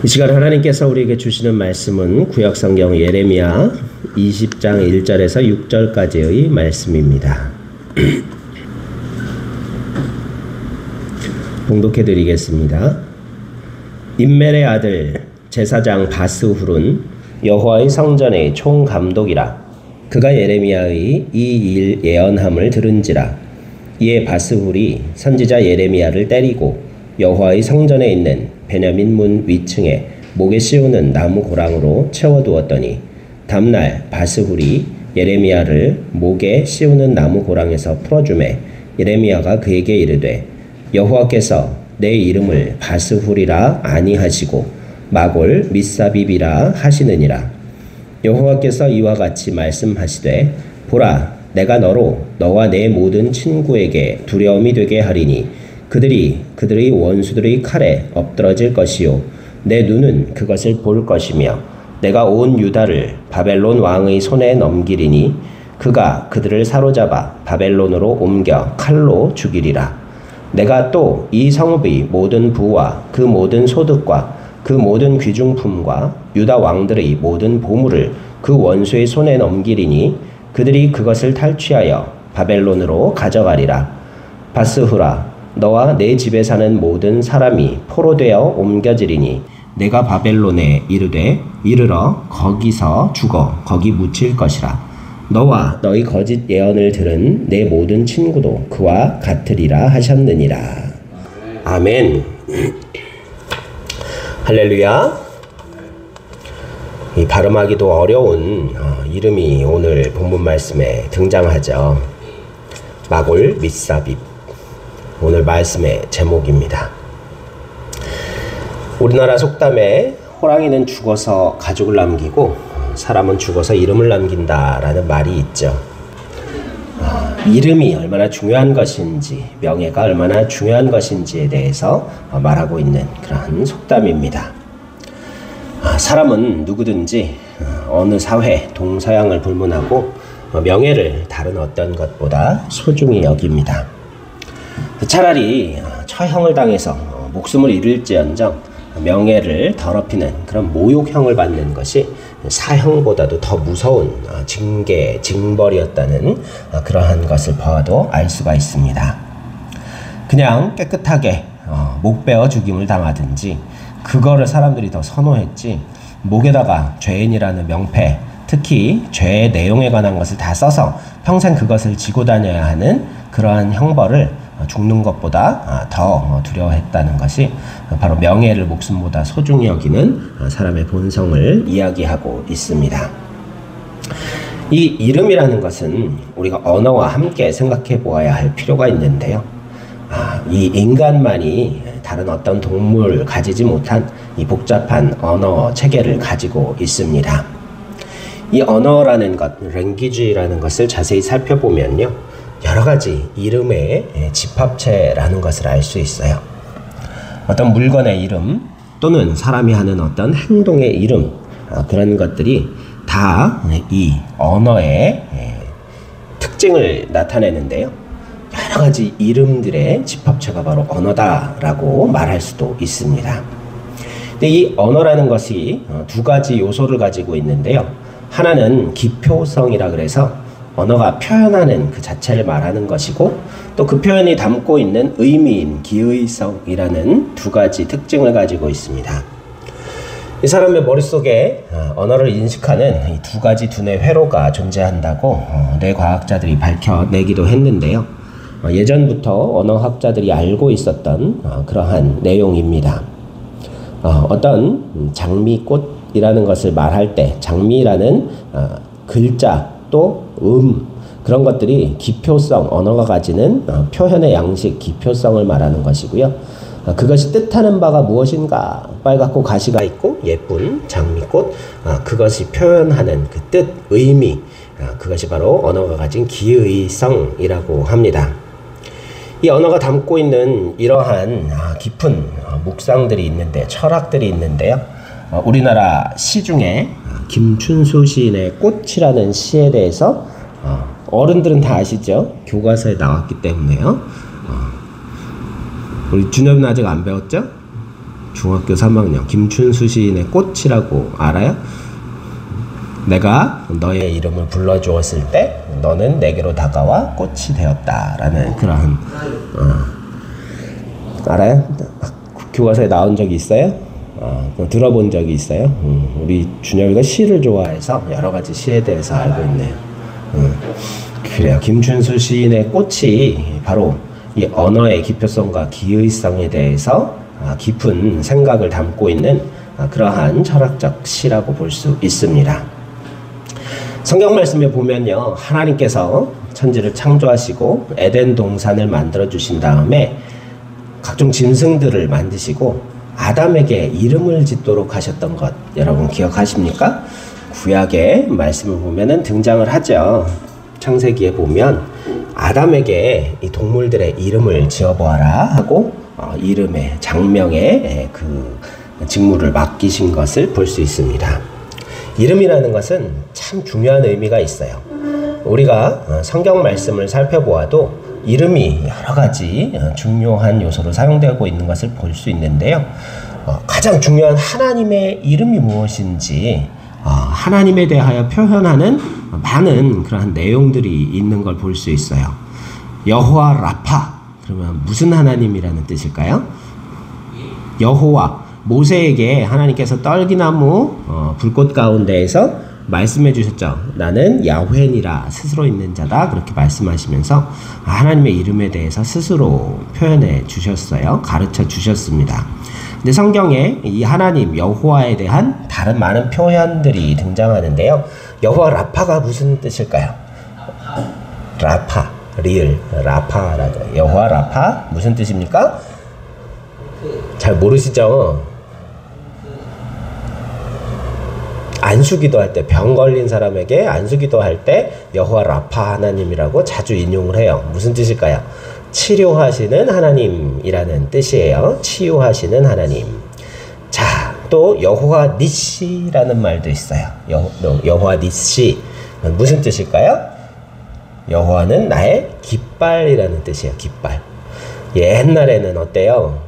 이 시간 하나님께서 우리에게 주시는 말씀은 구약성경 예레미야 20장 1절에서 6절까지의 말씀입니다. 봉독해 드리겠습니다. 임멜의 아들 제사장 바스훌은 여호와의 성전의 총감독이라. 그가 예레미야의 이 일 예언함을 들은지라. 이에 바스훌이 선지자 예레미야를 때리고 여호와의 성전에 있는 베냐민 문 위층에 목에 씌우는 나무 고랑으로 채워두었더니 다음날 바스훌이 예레미야를 목에 씌우는 나무 고랑에서 풀어주매 예레미야가 그에게 이르되 여호와께서 내 이름을 바스훌이라 아니하시고 마골 밋사빕이라 하시느니라. 여호와께서 이와 같이 말씀하시되 보라, 내가 너로 너와 내 모든 친구에게 두려움이 되게 하리니 그들이 그들의 원수들의 칼에 엎드러질 것이요 내 눈은 그것을 볼 것이며 내가 온 유다를 바벨론 왕의 손에 넘기리니 그가 그들을 사로잡아 바벨론으로 옮겨 칼로 죽이리라. 내가 또 이 성읍의 모든 부와 그 모든 소득과 그 모든 귀중품과 유다 왕들의 모든 보물을 그 원수의 손에 넘기리니 그들이 그것을 탈취하여 바벨론으로 가져가리라. 바스훌아, 너와 내 집에 사는 모든 사람이 포로되어 옮겨지리니 내가 바벨론에 이르러 거기서 죽어 거기 묻힐 것이라. 너와 너희 거짓 예언을 들은 내 모든 친구도 그와 같으리라 하셨느니라. 아멘. 할렐루야. 이 발음하기도 어려운 이름이 오늘 본문 말씀에 등장하죠. 마골 밋사빕. 오늘 말씀의 제목입니다. 우리나라 속담에 호랑이는 죽어서 가죽을 남기고 사람은 죽어서 이름을 남긴다라는 말이 있죠. 이름이 얼마나 중요한 것인지, 명예가 얼마나 중요한 것인지에 대해서 말하고 있는 그런 속담입니다. 사람은 누구든지 어느 사회, 동서양을 불문하고 명예를 다른 어떤 것보다 소중히 여깁니다. 차라리 처형을 당해서 목숨을 잃을지언정 명예를 더럽히는 그런 모욕형을 받는 것이 사형보다도 더 무서운 징계, 징벌이었다는 그러한 것을 보아도 알 수가 있습니다. 그냥 깨끗하게 목 베어 죽임을 당하든지 그거를 사람들이 더 선호했지 목에다가 죄인이라는 명패, 특히 죄의 내용에 관한 것을 다 써서 평생 그것을 지고 다녀야 하는 그러한 형벌을 죽는 것보다 더 두려워했다는 것이 바로 명예를 목숨보다 소중히 여기는 사람의 본성을 이야기하고 있습니다. 이 이름이라는 것은 우리가 언어와 함께 생각해 보아야 할 필요가 있는데요. 이 인간만이 다른 어떤 동물 가지지 못한 이 복잡한 언어 체계를 가지고 있습니다. 이 언어라는 것, 랭귀지라는 것을 자세히 살펴보면요, 여러 가지 이름의 집합체라는 것을 알 수 있어요. 어떤 물건의 이름 또는 사람이 하는 어떤 행동의 이름, 그런 것들이 다 이 언어의 특징을 나타내는데요. 여러 가지 이름들의 집합체가 바로 언어다라고 말할 수도 있습니다. 근데 이 언어라는 것이 두 가지 요소를 가지고 있는데요. 하나는 기표성이라 그래서 언어가 표현하는 그 자체를 말하는 것이고 또 그 표현이 담고 있는 의미인 기의성이라는 두 가지 특징을 가지고 있습니다. 이 사람의 머릿속에 언어를 인식하는 이 두 가지 두뇌 회로가 존재한다고 뇌과학자들이 밝혀내기도 했는데요. 예전부터 언어학자들이 알고 있었던 그러한 내용입니다. 어떤 장미꽃이라는 것을 말할 때 장미라는 글자 또 그런 것들이 기표성, 언어가 가지는 표현의 양식, 기표성을 말하는 것이고요. 그것이 뜻하는 바가 무엇인가? 빨갛고 가시가 있고 예쁜 장미꽃, 그것이 표현하는 그 뜻, 의미, 그것이 바로 언어가 가진 기의성이라고 합니다. 이 언어가 담고 있는 이러한 깊은 묵상들이 있는데, 철학들이 있는데요. 우리나라 시 중에 김춘수 시인의 꽃이라는 시에 대해서 어른들은 다 아시죠? 교과서에 나왔기 때문에요. 우리 준엽은 아직 안 배웠죠? 중학교 3학년 김춘수 시인의 꽃이라고 알아요? 내가 너의 이름을 불러주었을 때 너는 내게로 다가와 꽃이 되었다라는 그러한 알아요? 교과서에 나온 적이 있어요? 들어본 적이 있어요? 우리 준혁이가 시를 좋아해서 여러 가지 시에 대해서 알고 있네요. 그래요. 김춘수 시인의 꽃이 바로 이 언어의 기표성과 기의성에 대해서 깊은 생각을 담고 있는 그러한 철학적 시라고 볼 수 있습니다. 성경 말씀에 보면요, 하나님께서 천지를 창조하시고 에덴 동산을 만들어 주신 다음에 각종 짐승들을 만드시고 아담에게 이름을 짓도록 하셨던 것 여러분 기억하십니까? 구약의 말씀을 보면은 등장을 하죠. 창세기에 보면 아담에게 이 동물들의 이름을 지어보아라 하고 이름의 장명의 그 직무를 맡기신 것을 볼 수 있습니다. 이름이라는 것은 참 중요한 의미가 있어요. 우리가 성경 말씀을 살펴보아도 이름이 여러 가지 중요한 요소로 사용되고 있는 것을 볼 수 있는데요. 가장 중요한 하나님의 이름이 무엇인지 하나님에 대하여 표현하는 많은 그러한 내용들이 있는 걸 볼 수 있어요. 여호와 라파, 그러면 무슨 하나님이라는 뜻일까요? 여호와, 모세에게 하나님께서 떨기나무 불꽃 가운데에서 말씀해 주셨죠. 나는 야훼니라, 스스로 있는 자다, 그렇게 말씀하시면서 하나님의 이름에 대해서 스스로 표현해 주셨어요. 가르쳐 주셨습니다. 근데 성경에 이 하나님 여호와에 대한 다른 많은 표현들이 등장하는데요. 여호와 라파가 무슨 뜻일까요? 라파, 리을, 라파라고. 여호와 라파 무슨 뜻입니까? 잘 모르시죠? 안수기도 할 때, 병 걸린 사람에게 안수기도 할 때 여호와 라파 하나님이라고 자주 인용을 해요. 무슨 뜻일까요? 치료하시는 하나님이라는 뜻이에요. 치유하시는 하나님. 자, 또 여호와 니시라는 말도 있어요. 여호와 니시 무슨 뜻일까요? 여호와는 나의 깃발이라는 뜻이에요. 깃발. 옛날에는 어때요?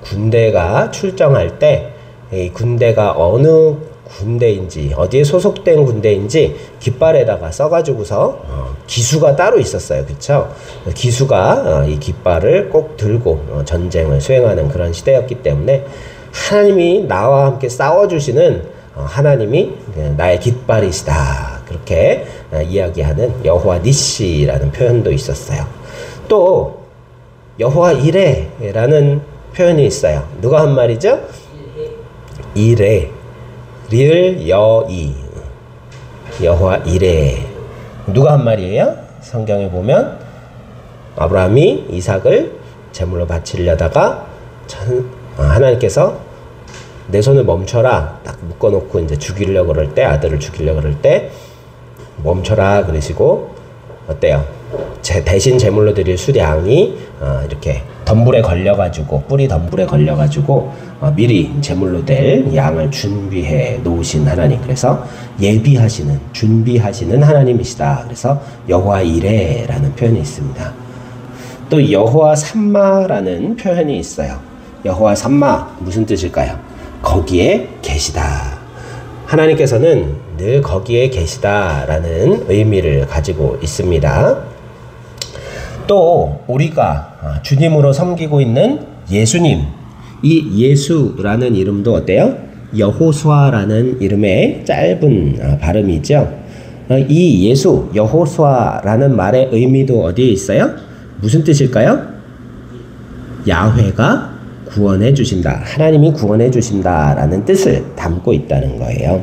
군대가 출정할 때 이 군대가 어느 군대인지 어디에 소속된 군대인지 깃발에다가 써가지고서 기수가 따로 있었어요. 그쵸? 기수가 이 깃발을 꼭 들고 전쟁을 수행하는 그런 시대였기 때문에 하나님이 나와 함께 싸워주시는 하나님이 나의 깃발이시다, 그렇게 이야기하는 여호와 니시라는 표현도 있었어요. 또 여호와 이레라는 표현이 있어요. 누가 한 말이죠? 이레, 리을 여이, 여호와 이레. 누가 한 말이에요? 성경에 보면 아브라함이 이삭을 제물로 바치려다가 하나님께서 내 손을 멈춰라 딱 묶어놓고 이제 죽이려고 그럴 때, 아들을 죽이려고 그럴 때 멈춰라 그러시고, 어때요? 대신 제물로 드릴 수량이 이렇게 덤불에 걸려가지고, 뿌리 덤불에 걸려가지고 미리 제물로 될 양을 준비해 놓으신 하나님. 그래서 예비하시는, 준비하시는 하나님이시다. 그래서 여호와 이레라는 표현이 있습니다. 또 여호와 삼마라는 표현이 있어요. 여호와 삼마 무슨 뜻일까요? 거기에 계시다. 하나님께서는 늘 거기에 계시다라는 의미를 가지고 있습니다. 또 우리가 주님으로 섬기고 있는 예수님, 이 예수라는 이름도 어때요? 여호수아라는 이름의 짧은 발음이죠. 이 예수, 여호수아라는 말의 의미도 어디에 있어요? 무슨 뜻일까요? 야훼가 구원해 주신다, 하나님이 구원해 주신다라는 뜻을 담고 있다는 거예요.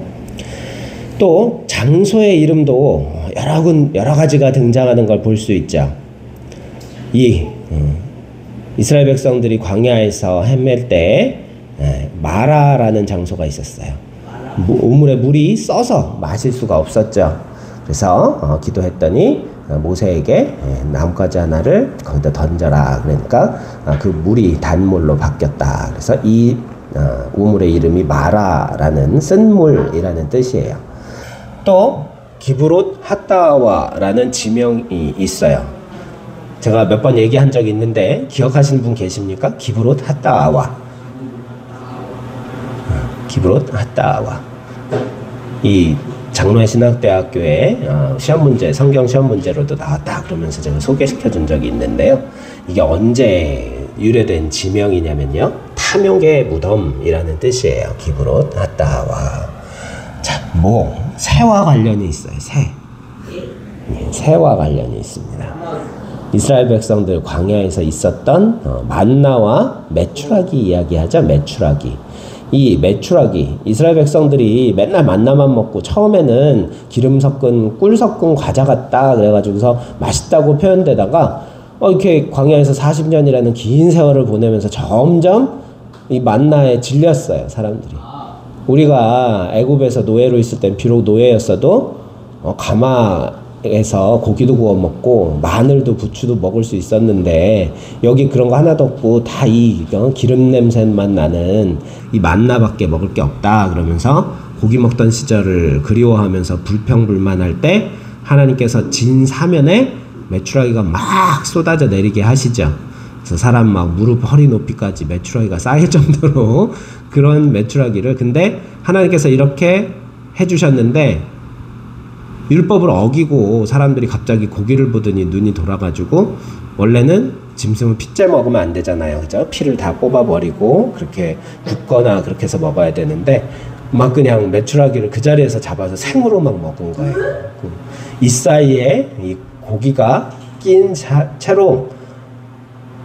또 장소의 이름도 여러 가지가 등장하는 걸 볼 수 있죠. 이스라엘 백성들이 광야에서 헤맬 때 마라라는 장소가 있었어요. 우물에 물이 써서 마실 수가 없었죠. 그래서 기도했더니 모세에게 나뭇가지 하나를 거기다 던져라. 그러니까 그 물이 단물로 바뀌었다. 그래서 이 우물의 이름이 마라라는 쓴물이라는 뜻이에요. 또 기브롯 핫다와라는 지명이 있어요. 제가 몇 번 얘기한 적이 있는데 기억하시는 분 계십니까? 기브롯 핫다와. 기브롯 핫다와. 이 장로의 신학대학교의 시험 문제, 성경 시험 문제로도 나왔다 그러면서 제가 소개시켜 준 적이 있는데요. 이게 언제 유래된 지명이냐면요, 탐욕의 무덤이라는 뜻이에요. 기브롯 핫다와. 자, 새와 관련이 있어요. 새와 관련이 있습니다. 이스라엘 백성들 광야에서 있었던 만나와 메추라기 이야기하죠. 메추라기. 이 메추라기, 이스라엘 백성들이 맨날 만나만 먹고 처음에는 기름 섞은 꿀 섞은 과자 같다 그래가지고서 맛있다고 표현되다가 이렇게 광야에서 40년이라는 긴 세월을 보내면서 점점 이 만나에 질렸어요, 사람들이. 우리가 애굽에서 노예로 있을 땐 비록 노예였어도 가마에서 고기도 구워 먹고 마늘도 부추도 먹을 수 있었는데 여기 그런 거 하나도 없고 다 이 기름 냄새만 나는 이 만나밖에 먹을 게 없다 그러면서 고기 먹던 시절을 그리워하면서 불평불만할 때 하나님께서 진 사면에 메추라기가 막 쏟아져 내리게 하시죠. 그래서 사람 막 무릎 허리 높이까지 메추라기가 쌓일 정도로 그런 메추라기를, 근데 하나님께서 이렇게 해주셨는데 율법을 어기고 사람들이 갑자기 고기를 보더니 눈이 돌아가지고, 원래는 짐승은 피째 먹으면 안 되잖아요, 그죠? 피를 다 뽑아버리고 그렇게 굽거나 그렇게 해서 먹어야 되는데 막 그냥 메추라기를 그 자리에서 잡아서 생으로 막 먹은 거예요. 이 사이에 이 고기가 낀 채로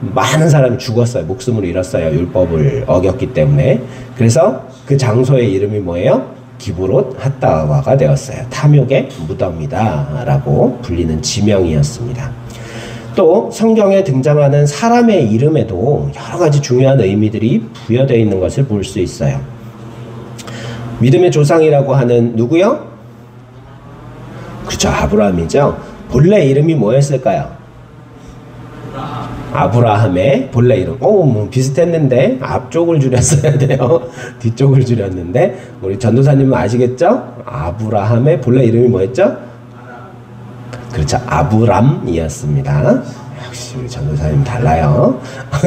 많은 사람이 죽었어요. 목숨을 잃었어요. 율법을 어겼기 때문에. 그래서 그 장소의 이름이 뭐예요? 기브롯 핫다와가 되었어요. 탐욕의 무덤이다 라고 불리는 지명이었습니다. 또 성경에 등장하는 사람의 이름에도 여러 가지 중요한 의미들이 부여되어 있는 것을 볼 수 있어요. 믿음의 조상이라고 하는 누구요? 그렇죠, 아브라함이죠. 본래 이름이 뭐였을까요? 아브라함의 본래 이름. 비슷했는데 앞쪽을 줄였어야 돼요. 뒤쪽을 줄였는데 우리 전도사님은 아시겠죠? 아브라함의 본래 이름이 뭐였죠? 그렇죠, 아브람이었습니다. 역시 우리 전도사님 달라요.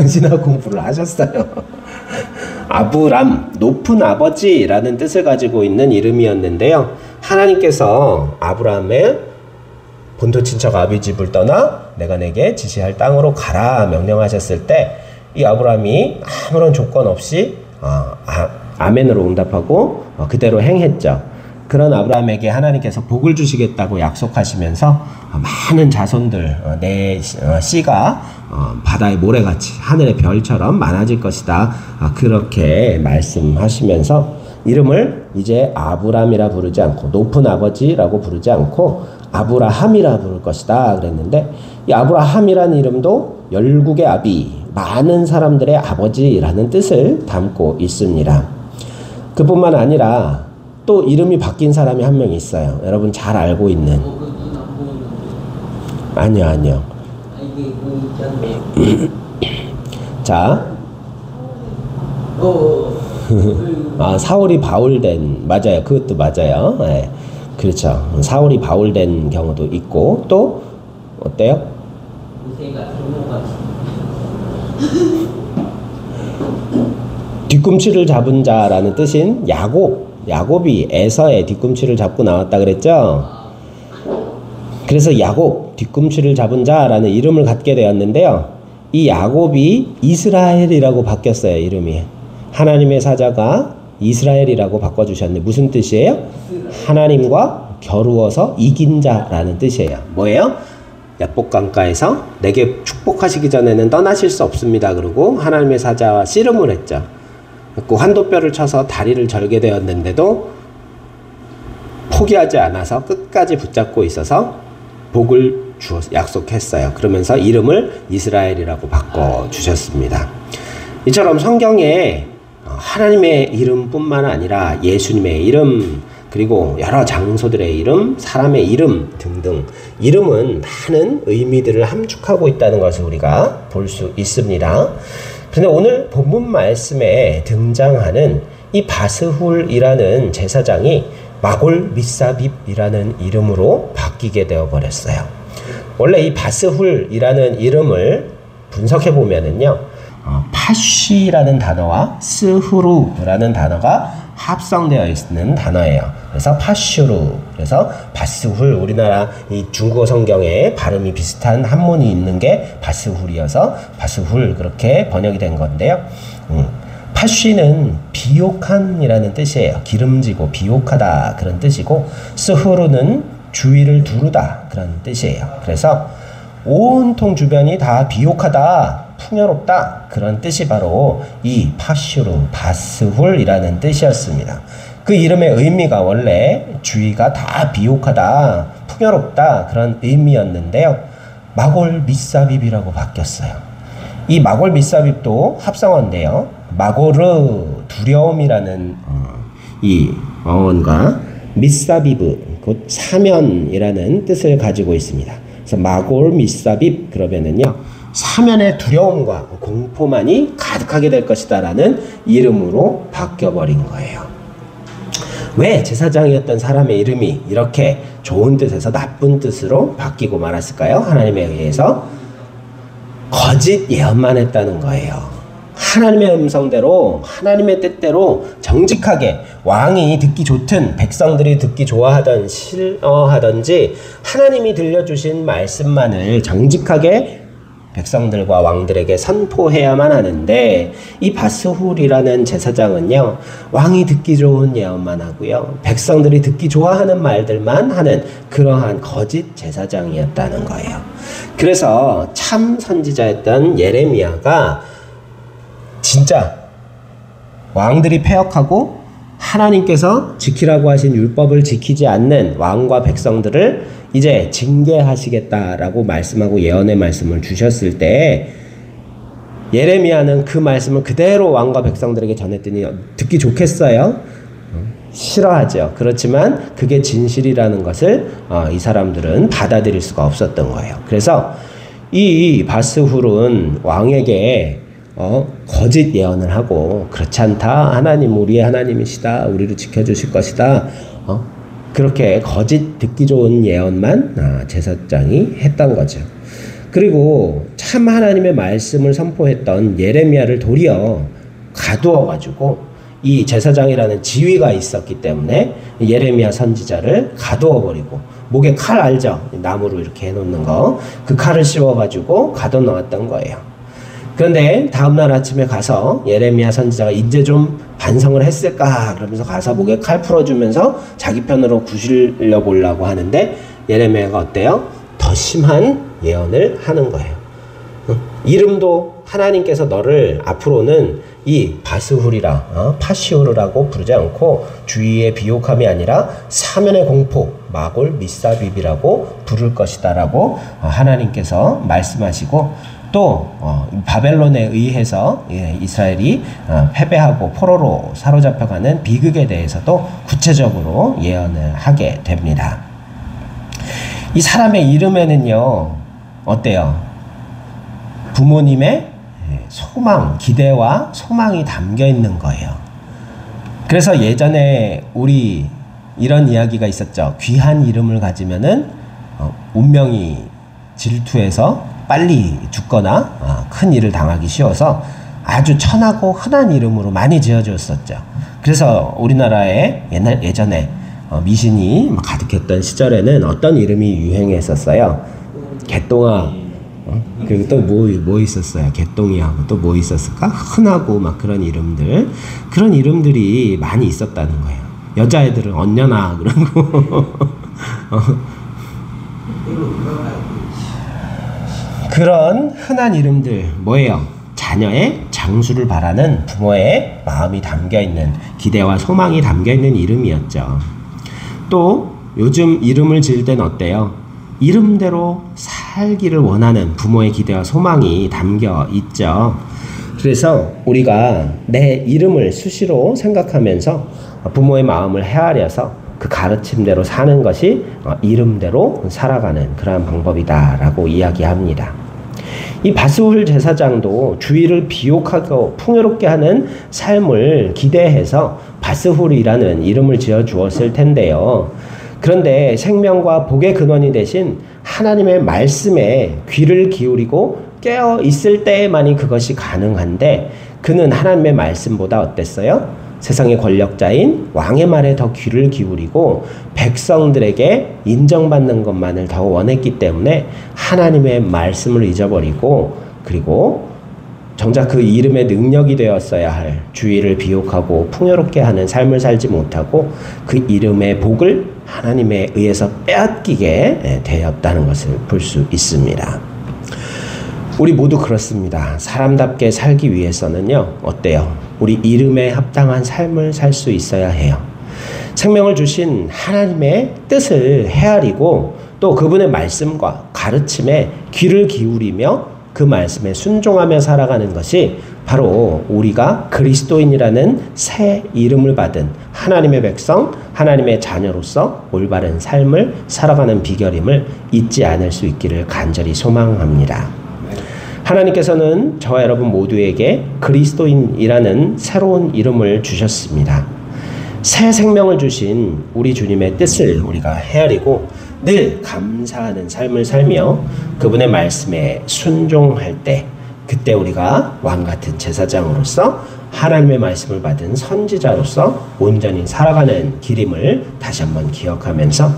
신학 공부를 하셨어요. 아브람, 높은 아버지라는 뜻을 가지고 있는 이름이었는데요. 하나님께서 아브라함의 본토 친척 아비집을 떠나 내가 내게 지시할 땅으로 가라 명령하셨을 때 이 아브라함이 아무런 조건 없이 아멘으로 응답하고 그대로 행했죠. 그런 아브라함에게 하나님께서 복을 주시겠다고 약속하시면서 많은 자손들, 내 씨가 바다의 모래같이 하늘의 별처럼 많아질 것이다, 그렇게 말씀하시면서 이름을 이제 아브람이라 부르지 않고, 높은 아버지라고 부르지 않고 아브라함이라 부를 것이다 그랬는데, 이 아브라함이라는 이름도 열국의 아비, 많은 사람들의 아버지라는 뜻을 담고 있습니다. 그뿐만 아니라 또 이름이 바뀐 사람이 한 명 있어요. 여러분 잘 알고 있는. 아니요. 자, 사울이 바울된, 맞아요. 그것도 맞아요. 네. 그렇죠. 사울이 바울된 경우도 있고, 또 어때요? 뒤꿈치를 잡은 자라는 뜻인 야곱이 에서의 뒤꿈치를 잡고 나왔다 그랬죠. 그래서 야곱, 뒤꿈치를 잡은 자라는 이름을 갖게 되었는데요. 이 야곱이 이스라엘이라고 바뀌었어요. 이름이. 하나님의 사자가 이스라엘이라고 바꿔주셨는데 무슨 뜻이에요? 하나님과 겨루어서 이긴 자라는 뜻이에요. 뭐예요? 야복강가에서 내게 축복하시기 전에는 떠나실 수 없습니다. 그러고 하나님의 사자와 씨름을 했죠. 그 환도뼈를 쳐서 다리를 절게 되었는데도 포기하지 않아서 끝까지 붙잡고 있어서 복을 약속했어요. 그러면서 이름을 이스라엘이라고 바꿔주셨습니다. 이처럼 성경에 하나님의 이름뿐만 아니라 예수님의 이름, 그리고 여러 장소들의 이름, 사람의 이름 등등, 이름은 많은 의미들을 함축하고 있다는 것을 우리가 볼 수 있습니다. 그런데 오늘 본문 말씀에 등장하는 이 바스훌이라는 제사장이 마골 미사빕이라는 이름으로 바뀌게 되어버렸어요. 원래 이 바스훌이라는 이름을 분석해 보면은요, 파쉬라는 단어와 스후루라는 단어가 합성되어 있는 단어예요. 그래서 파슈루, 그래서 바스훌, 우리나라 이 중국어 성경에 발음이 비슷한 한문이 있는 게 바스훌이어서 바스훌 그렇게 번역이 된 건데요. 파쉬는 비옥한이라는 뜻이에요. 기름지고 비옥하다 그런 뜻이고, 스후루는 주위를 두르다 그런 뜻이에요. 그래서 온통 주변이 다 비옥하다, 풍요롭다 그런 뜻이 바로 이 파슈루, 바스훌이라는 뜻이었습니다. 그 이름의 의미가 원래 주위가 다 비옥하다, 풍요롭다 그런 의미였는데요. 마골 미사빕이라고 바뀌었어요. 이 마골 미사빕도 합성어인데요. 마고르, 두려움이라는 이 어원과 미사비브, 곧 사면이라는 뜻을 가지고 있습니다. 그래서 마골 미사빕 그러면은요, 사면의 두려움과 공포만이 가득하게 될 것이다 라는 이름으로 바뀌어버린 거예요. 왜 제사장이었던 사람의 이름이 이렇게 좋은 뜻에서 나쁜 뜻으로 바뀌고 말았을까요? 하나님에 의해서 거짓 예언만 했다는 거예요. 하나님의 음성대로, 하나님의 뜻대로 정직하게 왕이 듣기 좋든 백성들이 듣기 좋아하든 싫어하든지 하나님이 들려주신 말씀만을 정직하게 백성들과 왕들에게 선포해야만 하는데, 이 바스훌이라는 제사장은요, 왕이 듣기 좋은 예언만 하고요, 백성들이 듣기 좋아하는 말들만 하는 그러한 거짓 제사장이었다는 거예요. 그래서 참 선지자였던 예레미야가 진짜 왕들이 패역하고 하나님께서 지키라고 하신 율법을 지키지 않는 왕과 백성들을 이제 징계하시겠다라고 말씀하고 예언의 말씀을 주셨을 때, 예레미야는 그 말씀을 그대로 왕과 백성들에게 전했더니 듣기 좋겠어요? 싫어하죠. 그렇지만 그게 진실이라는 것을 이 사람들은 받아들일 수가 없었던 거예요. 그래서 이 바스훌은 왕에게 거짓 예언을 하고, 그렇지 않다, 하나님 우리의 하나님이시다, 우리를 지켜주실 것이다, 그렇게 거짓 듣기 좋은 예언만 제사장이 했던 거죠. 그리고 참 하나님의 말씀을 선포했던 예레미야를 도리어 가두어가지고, 이 제사장이라는 지위가 있었기 때문에 예레미야 선지자를 가두어버리고, 목에 칼 알죠? 나무로 이렇게 해놓는 거, 그 칼을 씌워가지고 가둬놓았던 거예요. 그런데 다음날 아침에 가서 예레미야 선지자가 이제 좀 반성을 했을까 그러면서 가서 목에 칼 풀어주면서 자기 편으로 구실려 보려고 하는데, 예레미야가 어때요? 더 심한 예언을 하는 거예요. 이름도 하나님께서 너를 앞으로는 이 바스훌이라, 파시오르라고 부르지 않고 주위의 비옥함이 아니라 사면의 공포, 마골 미사빕이라고 부를 것이다 라고 하나님께서 말씀하시고, 또 바벨론에 의해서 이스라엘이 패배하고 포로로 사로잡혀가는 비극에 대해서도 구체적으로 예언을 하게 됩니다. 이 사람의 이름에는요, 어때요? 부모님의 소망, 기대와 소망이 담겨 있는 거예요. 그래서 예전에 우리 이런 이야기가 있었죠. 귀한 이름을 가지면은 운명이 질투해서 빨리 죽거나 큰 일을 당하기 쉬워서 아주 천하고 흔한 이름으로 많이 지어줬었죠. 그래서 우리나라에 예전에 미신이 가득했던 시절에는 어떤 이름이 유행했었어요. 개똥아, 그리고 또 뭐 있었어요? 개똥이하고 또 뭐 있었을까? 흔하고 막 그런 이름들이 많이 있었다는 거예요. 여자애들은 언녀나 그런 거. 그런 흔한 이름들 뭐예요? 자녀의 장수를 바라는 부모의 마음이 담겨있는, 기대와 소망이 담겨있는 이름이었죠. 또 요즘 이름을 지을 때는 어때요? 이름대로 살기를 원하는 부모의 기대와 소망이 담겨 있죠. 그래서 우리가 내 이름을 수시로 생각하면서 부모의 마음을 헤아려서 그 가르침대로 사는 것이 이름대로 살아가는 그러한 방법이다라고 이야기합니다. 이 바스훌 제사장도 주위를 비옥하고 풍요롭게 하는 삶을 기대해서 바스훌이라는 이름을 지어 주었을 텐데요. 그런데 생명과 복의 근원이 되신 하나님의 말씀에 귀를 기울이고 깨어 있을 때만이 그것이 가능한데 그는 하나님의 말씀보다 어땠어요? 세상의 권력자인 왕의 말에 더 귀를 기울이고 백성들에게 인정받는 것만을 더 원했기 때문에 하나님의 말씀을 잊어버리고, 그리고 정작 그 이름의 능력이 되었어야 할 주의를 비욕하고 풍요롭게 하는 삶을 살지 못하고 그 이름의 복을 하나님에 의해서 빼앗기게 되었다는 것을 볼 수 있습니다. 우리 모두 그렇습니다. 사람답게 살기 위해서는요, 어때요? 우리 이름에 합당한 삶을 살 수 있어야 해요. 생명을 주신 하나님의 뜻을 헤아리고 또 그분의 말씀과 가르침에 귀를 기울이며 그 말씀에 순종하며 살아가는 것이 바로 우리가 그리스도인이라는 새 이름을 받은 하나님의 백성, 하나님의 자녀로서 올바른 삶을 살아가는 비결임을 잊지 않을 수 있기를 간절히 소망합니다. 하나님께서는 저와 여러분 모두에게 그리스도인이라는 새로운 이름을 주셨습니다. 새 생명을 주신 우리 주님의 뜻을 우리가 헤아리고 늘 감사하는 삶을 살며 그분의 말씀에 순종할 때, 그때 우리가 왕같은 제사장으로서 하나님의 말씀을 받은 선지자로서 온전히 살아가는 길임을 다시 한번 기억하면서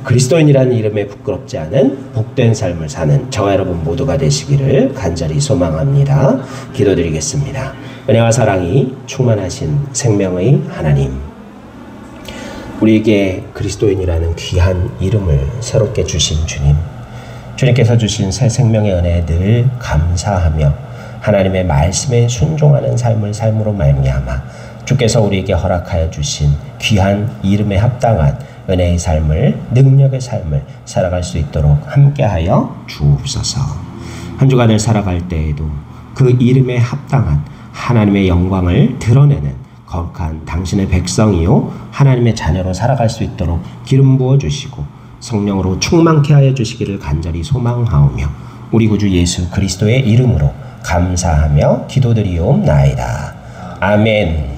그리스도인이라는 이름에 부끄럽지 않은 복된 삶을 사는 저와 여러분 모두가 되시기를 간절히 소망합니다. 기도드리겠습니다. 은혜와 사랑이 충만하신 생명의 하나님, 우리에게 그리스도인이라는 귀한 이름을 새롭게 주신 주님, 주님께서 주신 새 생명의 은혜에 늘 감사하며 하나님의 말씀에 순종하는 삶을 삶으로 말미암아 주께서 우리에게 허락하여 주신 귀한 이름에 합당한 은혜의 삶을, 능력의 삶을 살아갈 수 있도록 함께하여 주옵소서. 한 주간을 살아갈 때에도 그 이름에 합당한 하나님의 영광을 드러내는 거룩한 당신의 백성이요 하나님의 자녀로 살아갈 수 있도록 기름 부어주시고 성령으로 충만케 하여 주시기를 간절히 소망하오며 우리 구주 예수 그리스도의 이름으로 감사하며 기도드리옵나이다. 아멘.